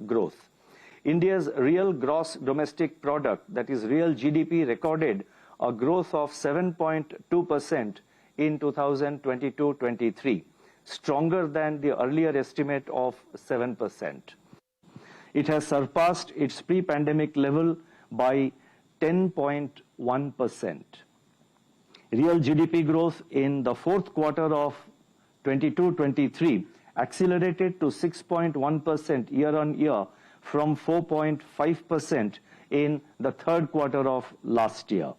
growth. India's real gross domestic product, that is real GDP, recorded a growth of 7.2% in 2022-23, stronger than the earlier estimate of 7%. It has surpassed its pre-pandemic level by 10.1%. Real GDP growth in the fourth quarter of 22-23 accelerated to 6.1% year-on-year from 4.5% in the third quarter of last year,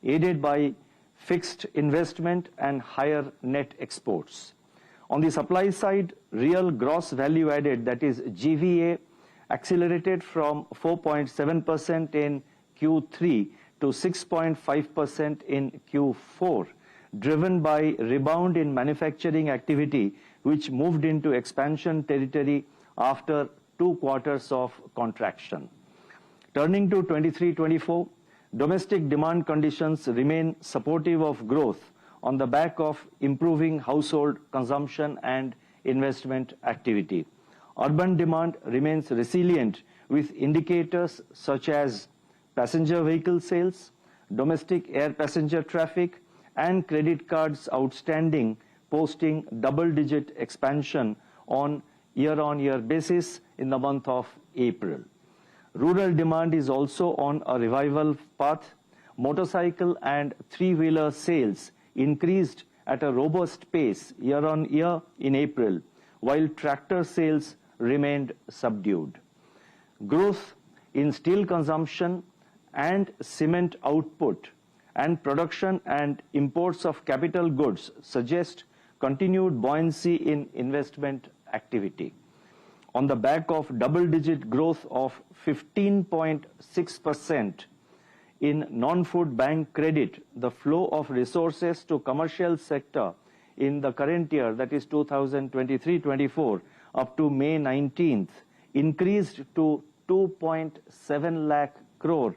aided by fixed investment and higher net exports. On the supply side, real gross value added, that is GVA, accelerated from 4.7% in Q3 to 6.5% in Q4, driven by rebound in manufacturing activity, which moved into expansion territory after 2 quarters of contraction. Turning to 23-24, domestic demand conditions remain supportive of growth on the back of improving household consumption and investment activity. Urban demand remains resilient with indicators such as passenger vehicle sales, domestic air passenger traffic, and credit cards outstanding posting double-digit expansion on year-on-year basis in the month of April. Rural demand is also on a revival path. Motorcycle and three-wheeler sales increased at a robust pace year-on-year in April, while tractor sales remained subdued. Growth in steel consumption and cement output and production and imports of capital goods suggest continued buoyancy in investment activity. On the back of double-digit growth of 15.6% in non-food bank credit, the flow of resources to commercial sector in the current year, that is 2023-24, up to May 19th, increased to 2.7 lakh crore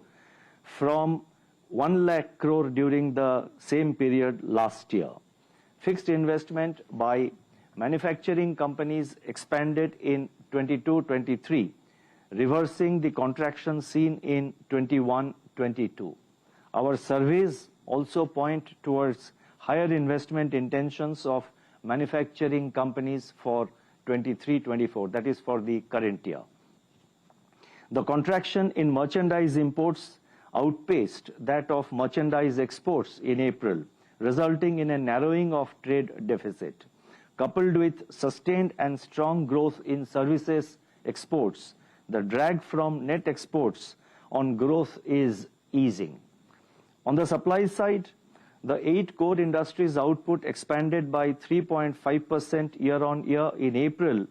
from 1 lakh crore during the same period last year. Fixed investment by manufacturing companies expanded in 22-23, reversing the contraction seen in 21-22. Our surveys also point towards higher investment intentions of manufacturing companies for 23-24, that is for the current year. The contraction in merchandise imports outpaced that of merchandise exports in April, resulting in a narrowing of trade deficit. Coupled with sustained and strong growth in services exports, the drag from net exports on growth is easing. On the supply side, the 8 core industries output expanded by 3.5% year-on-year in April,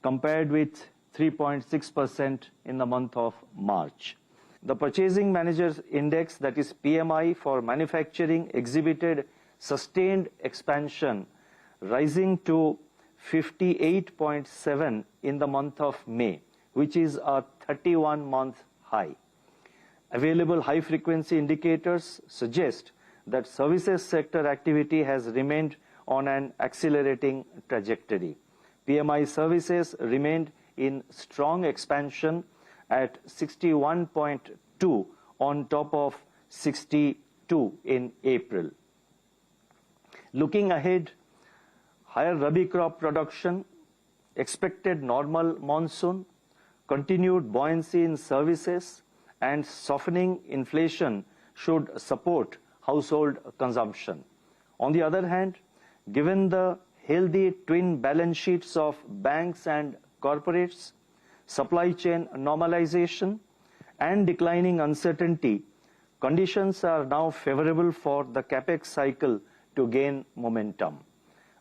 compared with 3.6% in the month of March. The Purchasing Managers Index, that is PMI for manufacturing, exhibited sustained expansion, rising to 58.7 in the month of May, which is a 31-month high. Available high-frequency indicators suggest that services sector activity has remained on an accelerating trajectory. PMI services remained in strong expansion at 61.2 on top of 62 in April. Looking ahead, higher Rabi crop production, expected normal monsoon, continued buoyancy in services, and softening inflation should support household consumption. On the other hand, given the healthy twin balance sheets of banks and corporates, supply chain normalization, and declining uncertainty, conditions are now favorable for the capex cycle to gain momentum.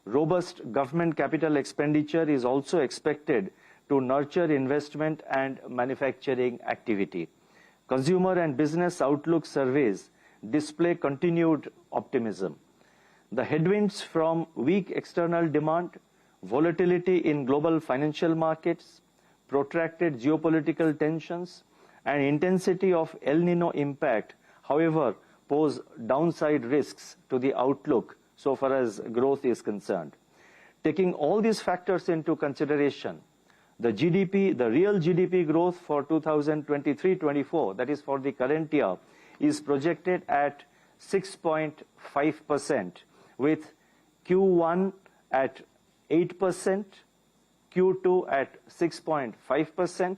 Robust government capital expenditure is also expected to nurture investment and manufacturing activity. Consumer and business outlook surveys display continued optimism. The headwinds from weak external demand, volatility in global financial markets, protracted geopolitical tensions, and intensity of El Nino impact, however, pose downside risks to the outlook so far as growth is concerned. Taking all these factors into consideration, The GDP, the real GDP growth for 2023-24, that is for the current year, is projected at 6.5%, with Q1 at 8%, Q2 at 6.5%,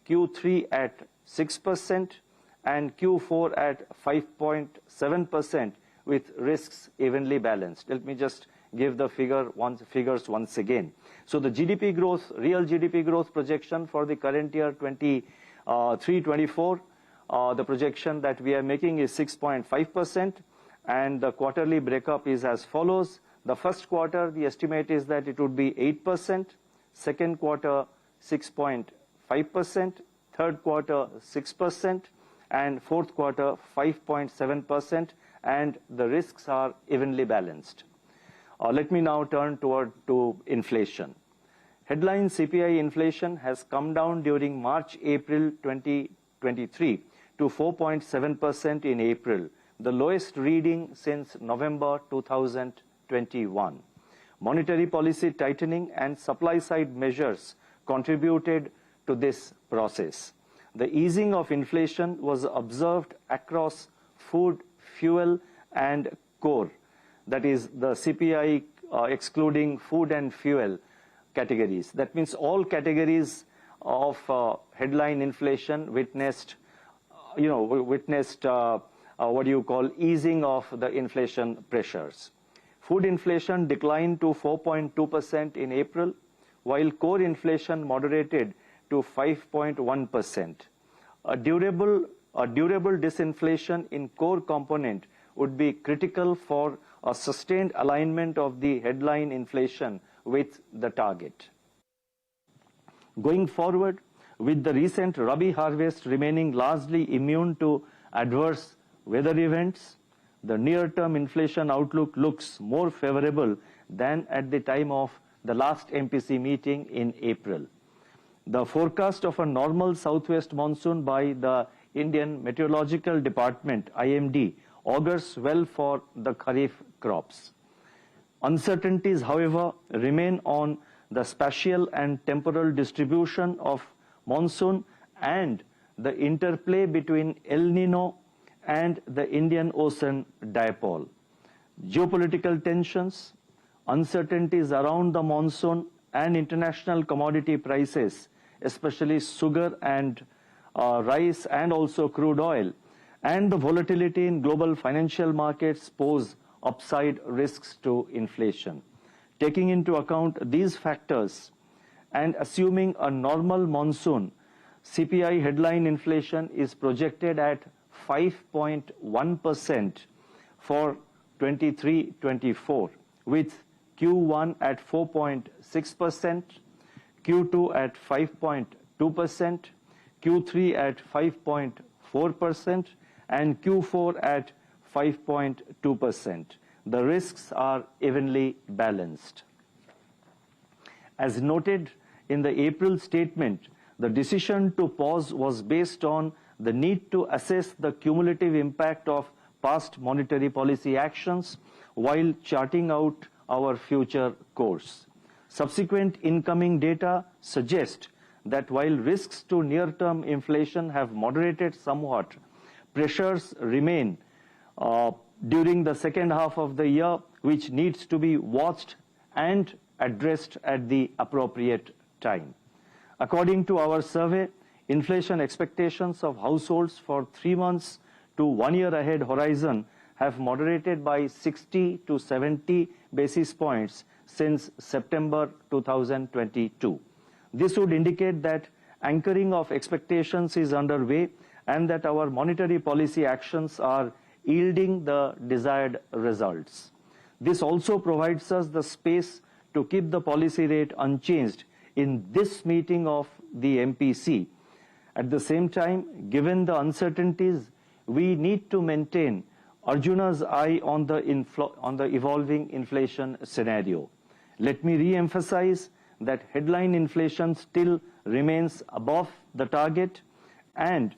Q3 at 6%, and Q4 at 5.7%, with risks evenly balanced. Let me just give the figures once again. So the GDP growth, real GDP growth projection for the current year 23-24, the projection that we are making is 6.5%, and the quarterly breakup is as follows. The first quarter, the estimate is that it would be 8%, second quarter 6.5%, third quarter 6%, and fourth quarter 5.7%, and the risks are evenly balanced. Let me now turn to inflation. Headline CPI inflation has come down during March-April 2023 to 4.7% in April, the lowest reading since November 2021. Monetary policy tightening and supply-side measures contributed to this process. The easing of inflation was observed across food, fuel, and core, that is the CPI excluding food and fuel categories. That means all categories of headline inflation witnessed easing of the inflation pressures. Food inflation declined to 4.2% in April, while core inflation moderated to 5.1%. A durable disinflation in core component would be critical for a sustained alignment of the headline inflation with the target. Going forward, with the recent Rabi harvest remaining largely immune to adverse weather events, the near-term inflation outlook looks more favorable than at the time of the last MPC meeting in April. The forecast of a normal southwest monsoon by the Indian Meteorological Department, IMD, augurs well for the Kharif crops. Uncertainties, however, remain on the spatial and temporal distribution of monsoon and the interplay between El Nino and the Indian Ocean dipole. Geopolitical tensions, uncertainties around the monsoon and international commodity prices, especially sugar and rice and also crude oil, and the volatility in global financial markets pose upside risks to inflation. Taking into account these factors and assuming a normal monsoon, CPI headline inflation is projected at 5.1% for 23-24, with Q1 at 4.6%, Q2 at 5.2%, Q3 at 5.4%, and Q4 at 5.2%. The risks are evenly balanced. As noted in the April statement, the decision to pause was based on the need to assess the cumulative impact of past monetary policy actions while charting out our future course. Subsequent incoming data suggest that while risks to near-term inflation have moderated somewhat, pressures remain during the second half of the year, which needs to be watched and addressed at the appropriate time. According to our survey, inflation expectations of households for 3 months to 1 year ahead horizon have moderated by 60 to 70 basis points since September 2022. This would indicate that anchoring of expectations is underway and that our monetary policy actions are yielding the desired results. This also provides us the space to keep the policy rate unchanged in this meeting of the MPC. At the same time, given the uncertainties, we need to maintain Arjuna's eye on the evolving inflation scenario. Let me re-emphasize that headline inflation still remains above the target, and